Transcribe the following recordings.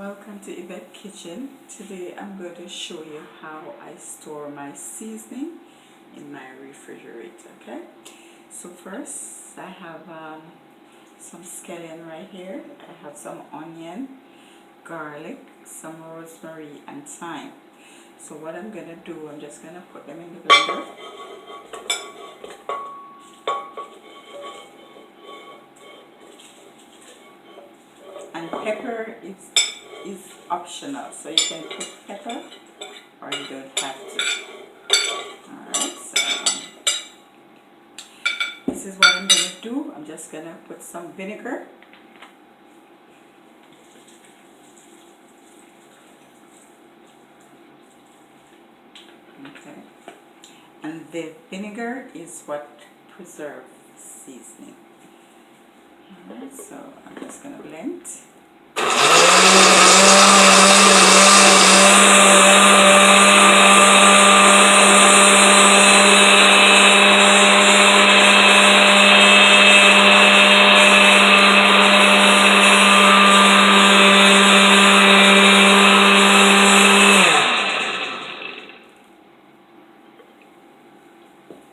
Welcome to Yvette Kitchen. Today I'm going to show you how I store my seasoning in my refrigerator. Okay, so first I have some scallion right here. I have some onion, garlic, some rosemary and thyme. So what I'm going to do, I'm just going to put them in the blender. And pepper is optional, so you can put pepper or you don't have to. Alright, so this is what I'm going to do. I'm just going to put some vinegar. Okay, and the vinegar is what preserves seasoning. Alright, so I'm just going to blend.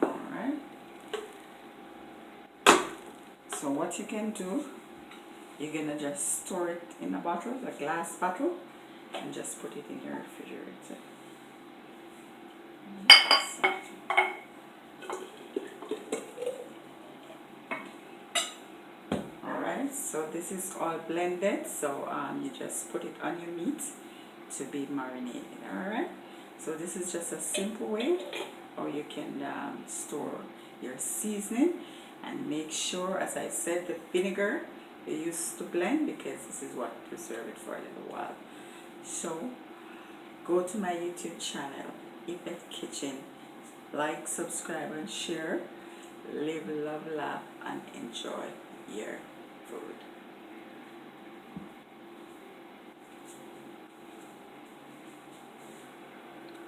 Alright, so what you can do, you're gonna just store it in a bottle, a glass bottle, and just put it in your refrigerator. Alright, so this is all blended, so you just put it on your meat to be marinated. Alright, so this is just a simple way how you can store your seasoning, and make sure, as I said, the vinegar you use to blend, because this is what preserves it for a little while. So go to my YouTube channel, Yvette Kitchen, like, subscribe and share. Live, love, laugh and enjoy your food.